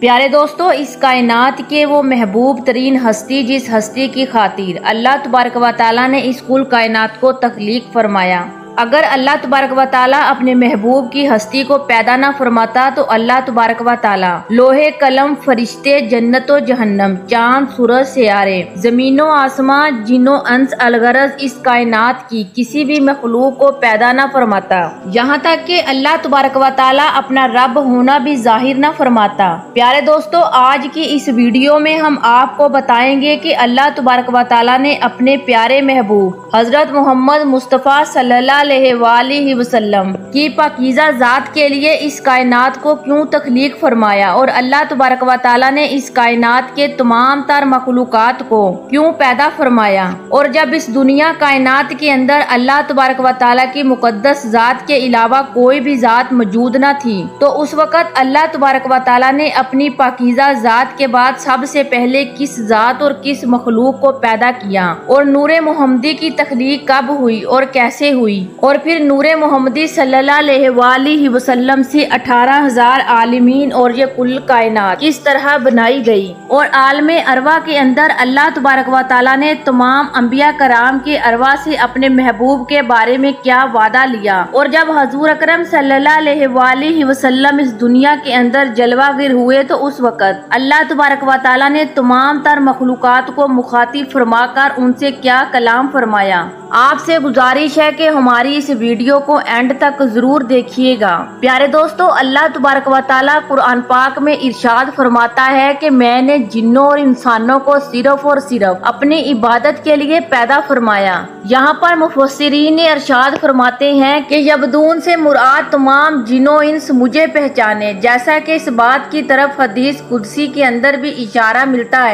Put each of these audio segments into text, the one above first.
پیارے دوستو، اس کائنات کے وہ محبوب ترین ہستی جس ہستی کی خاطر اللہ تبارک و تعالیٰ نے اس کل کائنات کو تخلیق فرمایا، اگر اللہ تبارک و تعالیٰ اپنے محبوب کی ہستی کو پیدا نہ فرماتا تو اللہ تبارک و تعالیٰ لوہے قلم، فرشتے، جنت و جہنم، چاند، سورج، سیارے، زمین و آسمان، جن و انس، الغرض اس کائنات کی کسی بھی مخلوق کو پیدا نہ فرماتا، یہاں تک کہ اللہ تبارک و تعالیٰ اپنا رب ہونا بھی ظاہر نہ فرماتا۔ پیارے دوستو، آج کی اس ویڈیو میں ہم آپ کو بتائیں گے کہ اللہ تبارک و تعالیٰ نے اپنے پیارے محبوب حضرت محمد مصطفیٰ صلی اللہ علیہ وآلہ وسلم کی پاکیزہ ذات کے لیے اس کائنات کو کیوں تخلیق فرمایا، اور اللہ تبارک و تعالیٰ نے اس کائنات کے تمام تر مخلوقات کو کیوں پیدا فرمایا، اور جب اس دنیا کائنات کے اندر اللہ تبارک و تعالیٰ کی مقدس ذات کے علاوہ کوئی بھی ذات موجود نہ تھی تو اس وقت اللہ تبارک و تعالیٰ نے اپنی پاکیزہ ذات کے بعد سب سے پہلے کس ذات اور کس مخلوق کو پیدا کیا، اور نور محمدی کی تخلیق کب ہوئی اور کیسے ہوئی، اور پھر نور محمدی صلی اللہ علیہ وآلہ وسلم سے 18,000 عالمین اور یہ کل کائنات کس طرح بنائی گئی، اور عالم ارواح کے اندر اللہ تبارک و تعالیٰ نے تمام انبیاء کرام کے ارواح سے اپنے محبوب کے بارے میں کیا وعدہ لیا، اور جب حضور اکرم صلی اللہ علیہ وآلہ وسلم اس دنیا کے اندر جلوہ گر ہوئے تو اس وقت اللہ تبارک و تعالیٰ نے تمام تر مخلوقات کو مخاطب فرما کر ان سے کیا کلام فرمایا۔ آپ سے گزارش ہے کہ ہماری اس ویڈیو کو اینڈ تک ضرور دیکھیے گا۔ پیارے دوستو، اللہ تبارک و تعالیٰ قرآن پاک میں ارشاد فرماتا ہے کہ میں نے جنوں اور انسانوں کو صرف اور صرف اپنی عبادت کے لیے پیدا فرمایا۔ یہاں پر مفسرین ارشاد فرماتے ہیں کہ یبدون سے مراد تمام جنوں انس مجھے پہچانے، جیسا کہ اس بات کی طرف حدیث قدسی کے اندر بھی اشارہ ملتا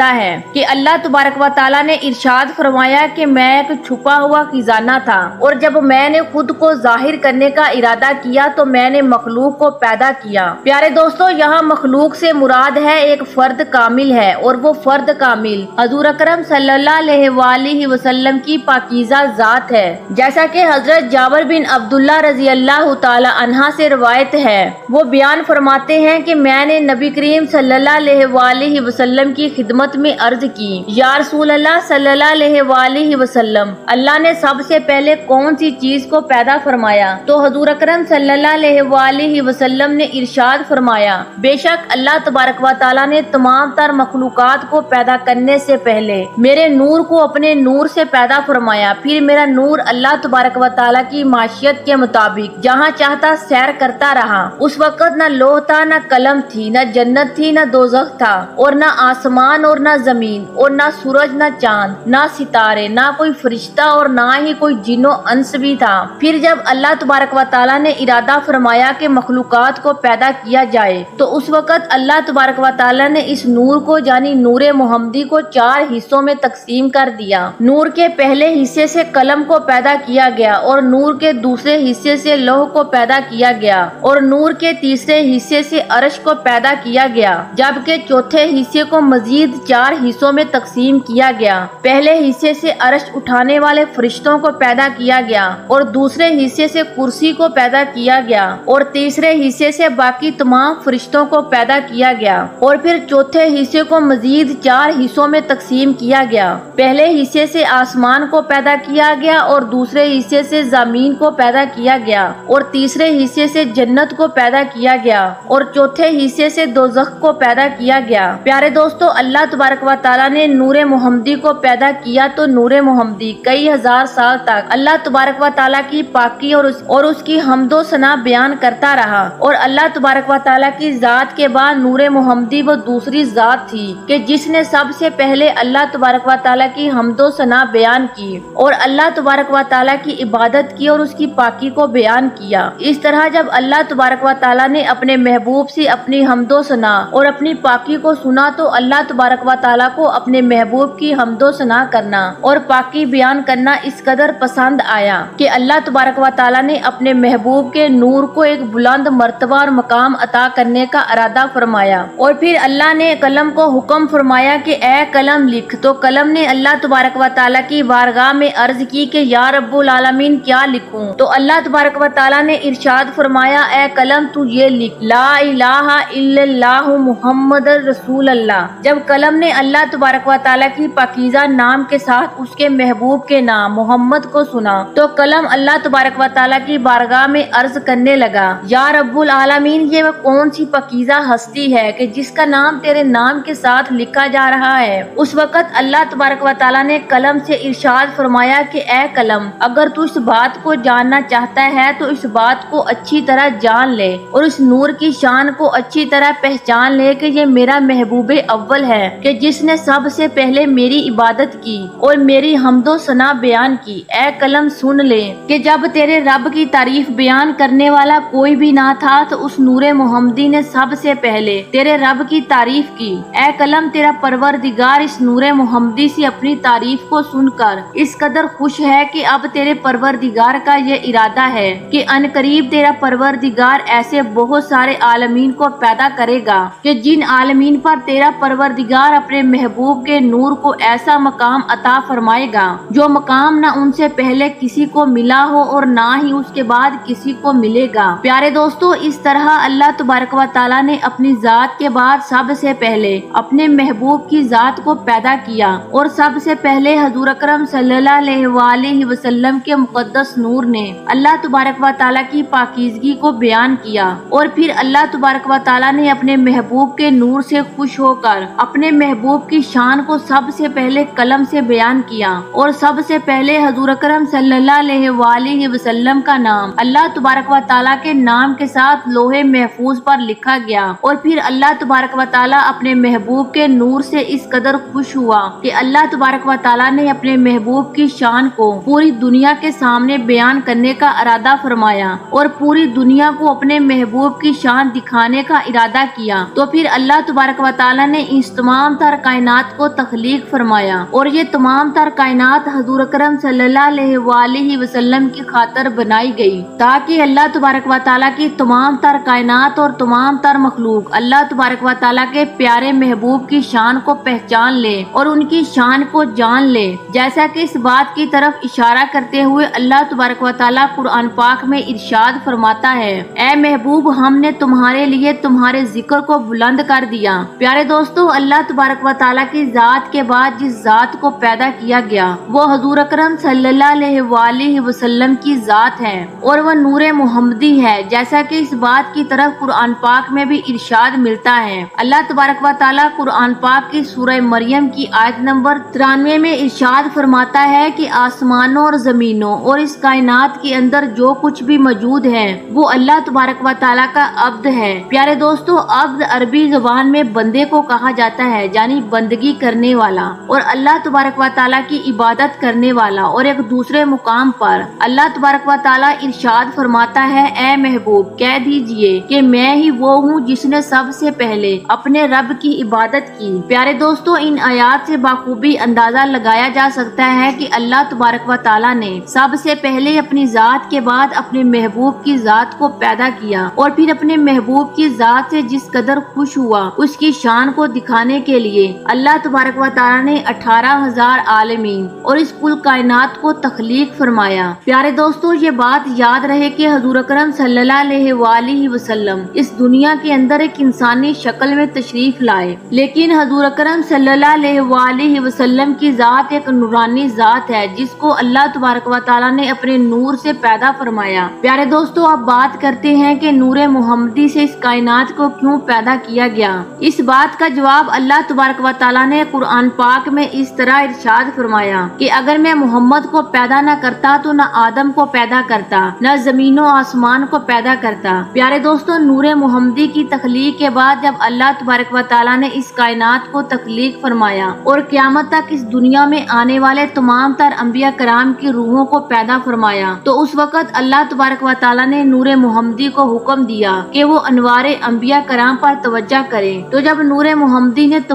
ہے کہ اللہ تبارک و تعالیٰ نے ارشاد فرمایا کہ میں ایک چھپا ہوا خزانہ تھا، اور جب میں نے خود کو ظاہر کرنے کا ارادہ کیا تو میں نے مخلوق کو پیدا کیا۔ پیارے دوستو، یہاں مخلوق سے مراد ہے ایک فرد کامل ہے، اور وہ فرد کامل حضور اکرم صلی اللہ علیہ وآلہ وسلم کی پاکیزہ ذات ہے، جیسا کہ حضرت جابر بن عبداللہ رضی اللہ تعالی عنہ سے روایت ہے۔ وہ بیان فرماتے ہیں کہ میں نے نبی کریم صلی اللہ علیہ وآلہ وسلم کی خدمت میں عرض کی، یا رسول اللہ صلی اللہ علیہ وآلہ وسلم، اللہ نے سب سے پہلے کون سی چیز کو پیدا فرمایا؟ تو حضور اکرم صلی اللہ علیہ وآلہ وسلم نے ارشاد فرمایا، بے شک اللہ تبارک و تعالیٰ نے تمام تر مخلوقات کو پیدا کرنے سے پہلے میرے نور کو اپنے نور سے پیدا فرمایا، پھر میرا نور اللہ تبارک و تعالیٰ کی معیشت کے مطابق جہاں چاہتا سیر کرتا رہا۔ اس وقت نہ لوح تھا، نہ قلم تھی، نہ جنت تھی، نہ دوزخ تھا، اور نہ آسمان اور نہ زمین، اور نہ سورج، نہ چاند، نہ ستارے، نہ کوئی فرشتہ، اور نہ ہی کوئی جن و انس بھی تھا۔ پھر جب اللہ تبارک و تعالیٰ نے ارادہ فرمایا کہ مخلوقات کو پیدا کیا جائے تو اس وقت اللہ تبارک و تعالیٰ نے اس نور کو یعنی نور محمدی کو 4 حصوں میں تقسیم کر دیا۔ نور کے پہلے حصے سے قلم کو پیدا کیا گیا، اور نور کے دوسرے حصے سے لوح کو پیدا کیا گیا، اور نور کے تیسرے حصے سے عرش کو پیدا کیا گیا، جبکہ چوتھے حصے کو مزید 4 حصوں میں تقسیم کیا گیا۔ پہلے حصے سے عرش اٹھانے والے فرشتوں کو پیدا کیا گیا، اور دوسرے حصے سے کرسی کو پیدا کیا گیا، اور تیسرے حصے سے باقی تمام فرشتوں کو پیدا کیا گیا، اور پھر چوتھے حصے کو مزید 4 حصوں میں تقسیم کیا گیا۔ پہلے حصے سے آسمان کو پیدا کیا گیا، اور دوسرے حصے سے زمین کو پیدا کیا گیا، اور تیسرے حصے سے جنت کو پیدا کیا گیا، اور چوتھے حصے سے دوزخ کو پیدا کیا گیا۔ پیارے دوستو، اللہ تبارک و تعالیٰ نے نور محمدی کو پیدا کیا تو نور محمدی کئی ہزار سال تک اللہ تبارک و تعالیٰ کی پاکی اور اس کی حمد و ثنا بیان کرتا رہا، اور اللہ تبارک و تعالیٰ کی ذات کے بعد نور محمدی وہ دوسری ذات تھی کہ جس نے سب سے پہلے اللہ تبارک و تعالیٰ کی حمد و ثنا بیان کی، اور اللہ تبارک و تعالیٰ کی عبادت کی اور اس کی پاکی کو بیان کیا۔ اس طرح جب اللہ تبارک و تعالیٰ نے اپنے محبوب سے اپنی حمد و ثنا اور اپنی پاکی کو سنا تو اللہ تبارک و تعالیٰ کو اپنے محبوب کی حمد و ثنا کرنا اور پاکی بیان کرنا اس قدر پسند آیا کہ اللہ تبارک و تعالیٰ نے اپنے محبوب کے نور کو ایک بلند مرتبہ اور مقام عطا کرنے کا ارادہ فرمایا، اور پھر اللہ نے قلم کو حکم فرمایا کہ اے قلم لکھ۔ تو قلم نے اللہ تبارک و تعالیٰ کی بارگاہ میں عرض کی کہ یا رب العالمین کیا لکھوں؟ تو اللہ تبارک و تعالیٰ نے ارشاد فرمایا اے قلم تو یہ لکھ لا الہ الا اللہ محمد رسول اللہ۔ جب قلم نے اللہ تبارک و تعالیٰ کی پاکیزہ نام کے ساتھ اس کے محبوب کے نام محمد کو سنا تو قلم اللہ تبارک و تعالیٰ کی بارگاہ میں عرض کرنے لگا یا رب العالمین یہ وہ کون سی پاکیزہ ہستی ہے کہ جس کا نام تیرے نام کے ساتھ لکھا جا رہا ہے۔ اس وقت اللہ تبارک و تعالیٰ نے قلم سے ارشاد فرمایا کہ اے قلم اگر تو اس بات کو جاننا چاہتا ہے تو اس بات کو اچھی طرح جان لے اور اس نور کی شان کو اچھی طرح پہچان لے کہ یہ میرا محبوب اول ہے کہ جس نے سب سے پہلے میری عبادت کی اور میری حمد و ثنا بیان کی۔ اے قلم سن لے کہ جب تیرے رب کی تعریف بیان کرنے والا کوئی بھی نہ تھا تو اس نور محمدی نے سب سے پہلے تیرے رب کی تعریف کی۔ اے قلم تیرا پروردگار اس نور محمدی سے اپنی تعریف کو سن کر اس قدر خوش ہے کہ اب تیرے پروردگار کا یہ ارادہ ہے کہ ان قریب تیرا پروردگار ایسے بہت سارے عالمین کو پیدا کرے گا کہ جن عالمین پر تیرا پروردگار اپنے محبوب کے نور کو ایسا مقام عطا فرمائے گا جو مقام نہ ان سے پہلے کسی کو ملا ہو اور نہ ہی اس کے بعد کسی کو ملے گا۔ پیارے دوستو اس طرح اللہ تبارک و تعالیٰ نے اپنی ذات کے بعد سب سے پہلے اپنے محبوب کی ذات کو پیدا کیا اور سب سے پہلے حضور اکرم صلی اللہ علیہ وآلہ وسلم کے مقدس نور نے اللہ تبارک و تعالیٰ کی پاکیزگی کو بیان کیا، اور پھر اللہ تبارک و تعالیٰ نے اپنے محبوب کے نور سے خوش ہو کر اپنے محبوب کی شان کو سب سے پہلے قلم سے بیان کیا، اور سب سے پہلے حضور اکرم صلی اللہ علیہ وآلہ وسلم کا نام اللہ تبارک و تعالیٰ کے نام کے ساتھ لوح محفوظ پر لکھا گیا، اور پھر اللہ تبارک و تعالیٰ اپنے محبوب کے نور سے اس قدر خوش ہوا کہ اللہ تبارک و تعالیٰ نے اپنے محبوب کی شان کو پوری دنیا کے سامنے بیان کرنے کا ارادہ فرمایا اور پوری دنیا کو اپنے محبوب کی شان دکھانے کا ارادہ کیا۔ تو پھر اللہ تبارک و تعالیٰ نے اس تمام تر کائنات کو تخلیق فرمایا، اور یہ تمام تر کائنات حضور اکرم صلی اللہ علیہ وآلہ وسلم کی خاطر بنائی گئی تاکہ اللہ تبارک و تعالیٰ کی تمام تر کائنات اور تمام تر مخلوق اللہ تبارک و تعالیٰ کے پیارے محبوب کی شان کو پہچان لے اور ان کی شان کو جان لے، جیسا کہ اس بات کی طرف اشارہ کرتے ہوئے اللہ تبارک و تعالیٰ قرآن پاک میں ارشاد فرماتا ہے اے محبوب ہم نے تمہارے لیے تمہارے ذکر کو بلند کر دیا۔ پیارے دوستو اللہ تبارک و تعالیٰ کی ذات کے بعد جس ذات کو پیدا کیا گیا وہ حضور اکرم صلی اللہ علیہ وآلہ وسلم کی ذات ہے اور وہ نور محمدی ہے، جیسا کہ اس بات کی طرف قرآن پاک میں بھی ارشاد ملتا ہے۔ اللہ تبارک و تعالیٰ قرآن پاک کی سورہ مریم کی آیت نمبر 93 میں ارشاد فرماتا ہے کہ آسمانوں اور زمینوں اور اس کائنات کے اندر جو کچھ بھی موجود ہے وہ اللہ تبارک و تعالیٰ کا عبد ہے۔ پیارے دوستو عبد عربی زبان میں بندے کو کہا جاتا ہے، یعنی بندگی کرنے والا اور اللہ تبارک و تعالیٰ کی عبادت کرنے والا۔ اور ایک دوسرے مقام پر اللہ تبارک و تعالیٰ ارشاد فرماتا ہے اے محبوب کہہ دیجئے کہ میں ہی وہ ہوں جس نے سب سے پہلے اپنے رب کی عبادت کی۔ پیارے دوستو ان آیات سے بخوبی اندازہ لگایا جا سکتا ہے کہ اللہ تبارک و تعالیٰ نے سب سے پہلے اپنی ذات کے بعد اپنے محبوب کی ذات کو پیدا کیا، اور پھر اپنے محبوب کی ذات سے جس قدر خوش ہوا اس کی شان کو دکھانے کے لیے اللہ تبارک و تعالیٰ نے 18,000 عالمین اور اس کل کائنات کو تخلیق فرمایا۔ پیارے دوستو یہ بات یاد رہے کہ حضور اکرم صلی اللہ علیہ وآلہ وسلم اس دنیا کے اندر ایک انسانی شکل میں تشریف لائے، لیکن حضور اکرم صلی اللہ علیہ وآلہ وسلم کی ذات ایک نورانی ذات ہے جس کو اللہ تبارک و تعالیٰ نے اپنے نور سے پیدا فرمایا۔ پیارے دوستو اب بات کرتے ہیں کہ نور محمدی سے اس کائنات کو کیوں پیدا کیا گیا۔ اس بات کا جواب اللہ تبارک و تعالیٰ نے قرآن پاک میں اس طرح ارشاد فرمایا کہ اگر میں محمد کو پیدا نہ کرتا تو نہ آدم کو پیدا کرتا نہ زمین و آسمان کو پیدا کرتا۔ پیارے دوستو نور محمدی کی تخلیق کے بعد جب اللہ تبارک و تعالیٰ نے اس کائنات کو تخلیق فرمایا اور قیامت تک اس دنیا میں آنے والے تمام تر انبیاء کرام کی روحوں کو پیدا فرمایا تو اس وقت اللہ تبارک و تعالیٰ نے نور محمدی کو حکم دیا کہ وہ انوار انبیاء کرام پر توجہ کرے۔ تو جب نور محمدی نے